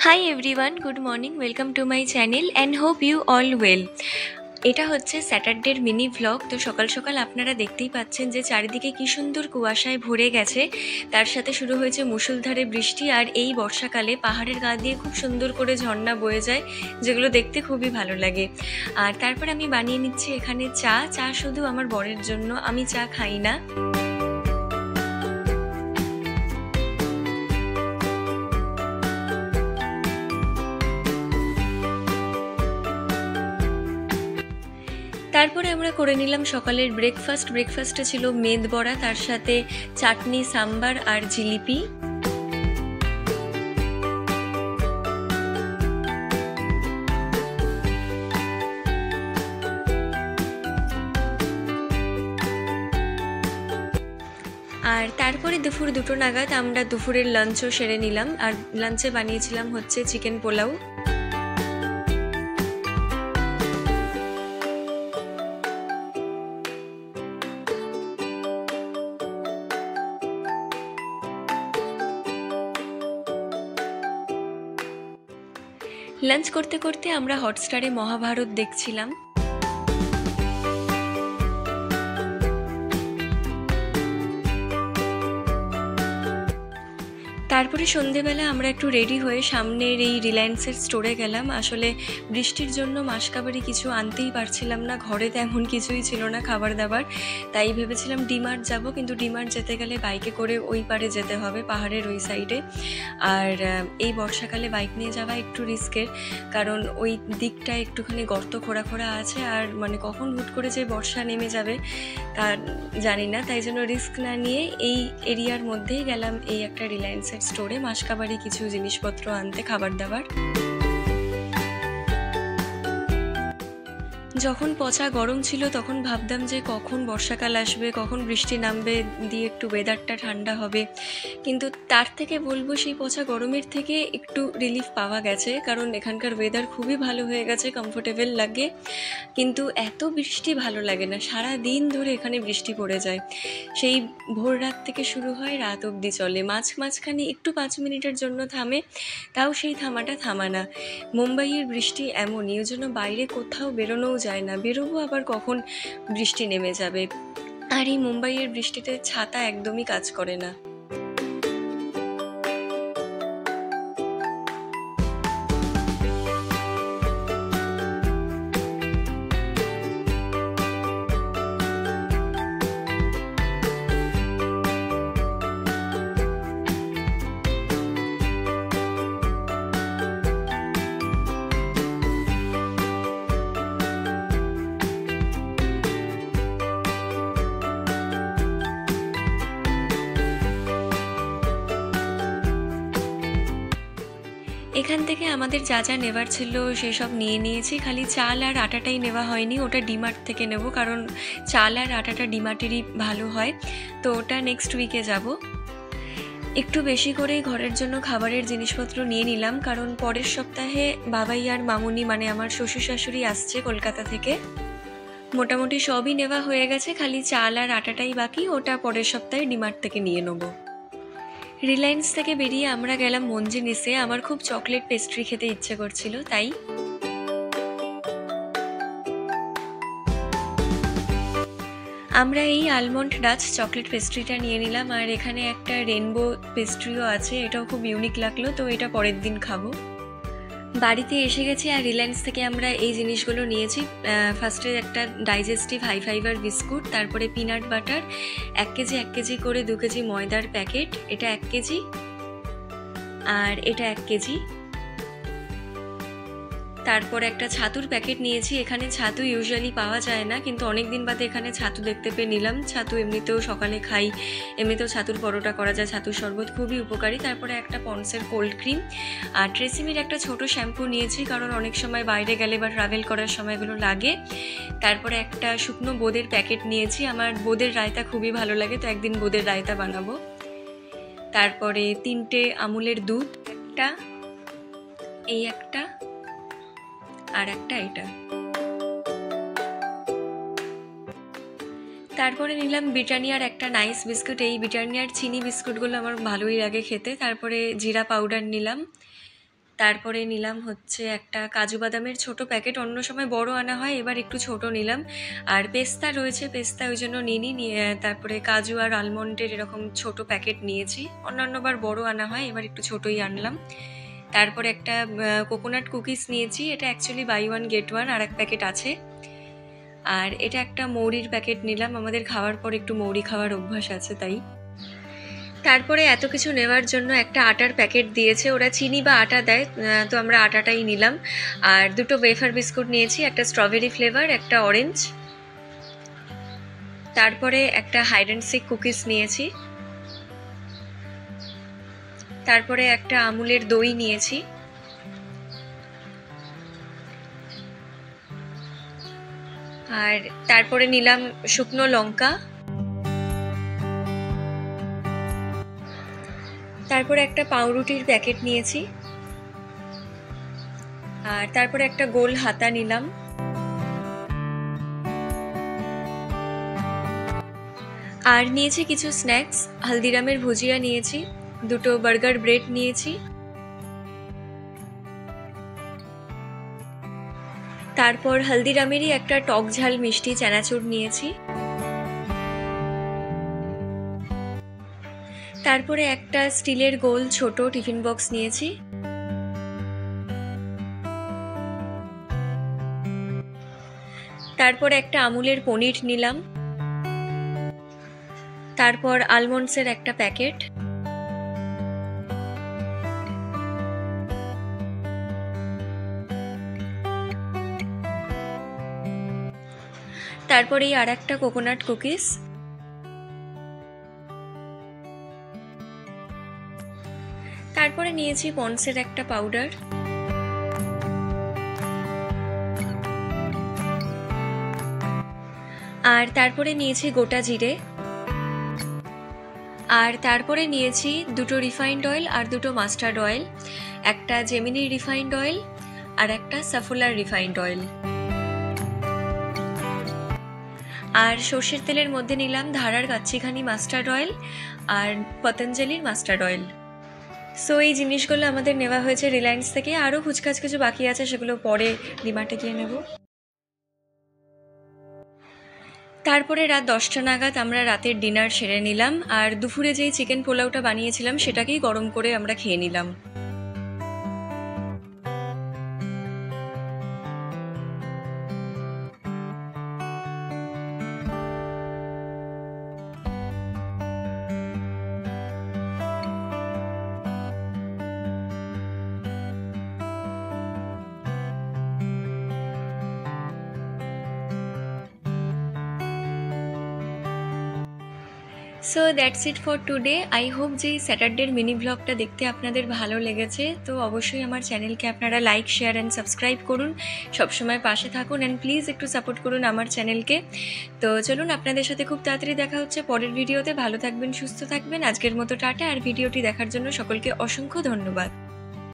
High everyone, good morning, welcome to my channel and hope you all well. এটা হচ্ছে স্যাটারডের mini vlog. তো সকাল সকাল আপনারা দেখতেই পাচ্ছেন যে চারিদিকে কী সুন্দর কুয়াশায় ভরে গেছে। তার সাথে শুরু হয়েছে মুষলধারে বৃষ্টি, আর এই বর্ষাকালে পাহাড়ের গা দিয়ে খুব সুন্দর করে ঝর্ণা বয়ে যায়, যেগুলো দেখতে খুবই ভালো লাগে। আর তারপর আমি বানিয়ে নিচ্ছি এখানে চা শুধু আমার বরের জন্য, আমি চা খাই না। তারপরে আমরা করে নিলাম সকালের ব্রেকফাস্টে ছিল মেদ বড়া, তার সাথে চাটনি, সাম্বার আর জিলিপি। আর তারপরে দুপুর 2টো নাগাদ আমরা দুপুরের লাঞ্চও সেরে নিলাম, আর লাঞ্চে বানিয়েছিলাম হচ্ছে চিকেন পোলাও। লাঞ্চ করতে করতে আমরা হটস্টারে মহাভারত দেখছিলাম। তারপরে সন্ধেবেলা আমরা একটু রেডি হয়ে সামনের এই রিলায়েন্সের স্টোরে গেলাম। আসলে বৃষ্টির জন্য মাসকাবারি কিছু আনতেই পারছিলাম না, ঘরে তেমন কিছুই ছিল না খাবার দাবার, তাই ভেবেছিলাম ডিমার্ট যাব, কিন্তু ডিমার্ট যেতে গেলে বাইকে করে ওই পারে যেতে হবে, পাহাড়ের ওই সাইডে। আর এই বর্ষাকালে বাইক নিয়ে যাওয়া একটু রিস্কের, কারণ ওই দিকটা একটুখানি গর্ত খোঁড়া আছে, আর মানে কখন হুট করে যে বর্ষা নেমে যাবে তা জানি না, তাই জন্য রিস্ক না নিয়ে এই এরিয়ার মধ্যেই গেলাম এই একটা রিলায়েন্সের স্টোরে মাসকাবারি কিছু জিনিসপত্র আনতে, খাবার দাবার। যখন পচা গরম ছিল তখন ভাবতাম যে কখন বর্ষাকাল আসবে, কখন বৃষ্টি নামবে, দিয়ে একটু ওয়েদারটা ঠান্ডা হবে, কিন্তু তার থেকে বলবো সেই পচা গরমের থেকে একটু রিলিফ পাওয়া গেছে, কারণ এখানকার ওয়েদার খুবই ভালো হয়ে গেছে, কমফোর্টেবল লাগে। কিন্তু এত বৃষ্টি ভালো লাগে না, সারা দিন ধরে এখানে বৃষ্টি পড়ে যায়, সেই ভোর রাত থেকে শুরু হয়, রাত অবধি চলে, মাঝখানে একটু 5 মিনিটের জন্য থামে, তাও সেই থামাটা থামা না। মুম্বাইয়ের বৃষ্টি এমনই, ওই জন্য বাইরে কোথাও বেরোনোও যায় না, বেরোবো আবার কখন বৃষ্টি নেমে যাবে। আর এই মুম্বাইয়ের বৃষ্টিতে ছাতা একদমই কাজ করে না। এখান থেকে আমাদের যা যা নেবার ছিল সেসব নিয়ে নিয়েছি, খালি চাল আর আটাটাই নেওয়া হয়নি, ওটা ডিমার্ট থেকে নেব, কারণ চাল আর আটাটা ডিমার্টেরই ভালো হয়, তো ওটা নেক্সট উইকে যাব। একটু বেশি করেই ঘরের জন্য খাবারের জিনিসপত্র নিয়ে নিলাম, কারণ পরের সপ্তাহে বাবাই আর মামুনি মানে আমার শ্বশুর শাশুড়ি আসছে কলকাতা থেকে। মোটামুটি সবই নেওয়া হয়ে গেছে, খালি চাল আর আটাটাই বাকি, ওটা পরের সপ্তাহে ডিমার্ট থেকে নিয়ে নেবো। রিলায়েন্স থেকে বেরিয়ে আমরা গেলাম মঞ্জিনিসে, আমার খুব চকলেট পেস্ট্রি খেতে ইচ্ছে করছিল, তাই আমরা এই আলমন্ড ডাচ চকলেট পেস্ট্রিটা নিয়ে নিলাম। আর এখানে একটা রেনবো পেস্ট্রিও আছে, এটাও খুব ইউনিক লাগলো, তো এটা পরের দিন খাবো। বাড়িতে এসে গেছি, আর রিলায়েন্স থেকে আমরা এই জিনিসগুলো নিয়েছি। ফার্স্টে একটা ডাইজেস্টিভ হাই ফাইবার বিস্কুট, তারপরে পিনাট বাটার, 1 কেজি করে 2 কেজি ময়দার প্যাকেট, এটা 1 কেজি, আর এটা 1 কেজি। তারপর একটা ছাতুর প্যাকেট নিয়েছি, এখানে ছাতু ইউজুয়ালি পাওয়া যায় না, কিন্তু অনেক দিন বাদে এখানে ছাতু দেখতে পেয়ে নিলাম। ছাতু এমনিতেও সকালে খাই, এমনিতেও ছাতুর পরোটা করা যায়, ছাতুর শরবত খুবই উপকারী। তারপরে একটা পন্ডসের কোল্ড ক্রিম, আর ট্রেসিমির একটা ছোট শ্যাম্পু নিয়েছি, কারণ অনেক সময় বাইরে গেলে বা ট্রাভেল করার সময়গুলো লাগে। তারপরে একটা শুকনো বোঁদের প্যাকেট নিয়েছি, আমার বোঁদের রায়তা খুবই ভালো লাগে, তো একদিন বোঁদের রায়তা বানাবো। তারপরে 3টে আমুলের দুধ, একটা এই একটা আর একটা এটা। তারপরে নিলাম ব্রিটানিয়ার একটা নাইস বিস্কুট, এই ব্রিটানিয়ার চিনি বিস্কুটগুলো আমার ভালোই লাগে খেতে। তারপরে জিরা পাউডার নিলাম, তারপরে নিলাম হচ্ছে একটা কাজু বাদামের ছোট প্যাকেট, অন্য সময় বড় আনা হয়, এবার একটু ছোট নিলাম। আর পেস্তা রয়েছে, পেস্তা ওই জন্য নিয়ে তারপরে কাজু আর আলমন্ডের এরকম ছোট প্যাকেট নিয়েছি, অন্যান্যবার বড় আনা হয়, এবার একটু ছোটই আনলাম। তারপরে একটা কোকোনাট কুকিজ নিয়েছি, এটা actually buy one get one, আর এক প্যাকেট আছে। আর এটা একটা মৌরির প্যাকেট নিলাম, আমাদের খাওয়ার পর একটু মৌরি খাওয়ার অভ্যাস আছে তাই। তারপরে এত কিছু নেওয়ার জন্য একটা আটার প্যাকেট দিয়েছে, ওরা চিনি বা আটা দেয়, তো আমরা আটাটাই নিলাম। আর দুটো ওয়েফার বিস্কুট নিয়েছি, একটা স্ট্রবেরি ফ্লেভার, একটা অরেঞ্জ। তারপরে একটা হাইড অ্যান্ড সিক কুকিজ নিয়েছি। তারপরে একটা আমুলের দই নিয়েছি। আর তারপরে নিলাম শুকনো লঙ্কা। তারপরে একটা পাউরুটির প্যাকেট নিয়েছি। আর তারপরে একটা গোল হাতা নিলাম। আর নিয়েছি কিছু স্ন্যাক্স, হালদিরামের ভুজিয়া নিয়েছি, দুটো বার্গার ব্রেড নিয়েছি। তারপর হালদিরামেরই একটা টক ঝাল মিষ্টি চানাচুর নিয়েছি। তারপরে একটা স্টিলের গোল ছোট টিফিন বক্স নিয়েছি। তারপর একটা আমুলের পনির নিলাম। তারপর আলমন্ডসের একটা প্যাকেট। তারপরেই আর একটা কোকোনাট কুকিজ। তারপরে নিয়েছি পন্সের একটা পাউডার। আর তারপরে নিয়েছি গোটা জিরে। আর তারপরে নিয়েছি দুটো রিফাইন্ড অয়েল আর দুটো মাস্টার্ড অয়েল, একটা জেমিনি রিফাইন্ড অয়েল আর একটা সাফুলার রিফাইন্ড অয়েল। আর সর্ষের তেলের মধ্যে নিলাম ধারার কাচ্চিখানি মাস্টার্ড অয়েল আর পতঞ্জলির মাস্টার্ড অয়েল। সো এই জিনিসগুলো আমাদের নেওয়া হয়েছে রিলায়েন্স থেকে, আরও কুচকাচ কিছু বাকি আছে, সেগুলো পরে ডিমার্টে গিয়ে নেব। তারপরে রাত 10টা নাগাদ আমরা রাতের ডিনার সেরে নিলাম, আর দুপুরে যেই চিকেন পোলাওটা বানিয়েছিলাম সেটাকেই গরম করে আমরা খেয়ে নিলাম। So that's it for today. I hope যে স্যাটারডের মিনি ব্লগটা দেখতে আপনাদের ভালো লেগেছে। তো অবশ্যই আমার চ্যানেলকে আপনারা লাইক, শেয়ার অ্যান্ড সাবস্ক্রাইব করুন, সবসময় পাশে থাকুন, অ্যান্ড প্লিজ একটু সাপোর্ট করুন আমার চ্যানেলকে। তো চলুন, আপনাদের সাথে খুব তাড়াতাড়ি দেখা হচ্ছে পরের ভিডিওতে। ভালো থাকবেন, সুস্থ থাকবেন, আজকের মতো টাটা। আর ভিডিওটি দেখার জন্য সকলকে অসংখ্য ধন্যবাদ।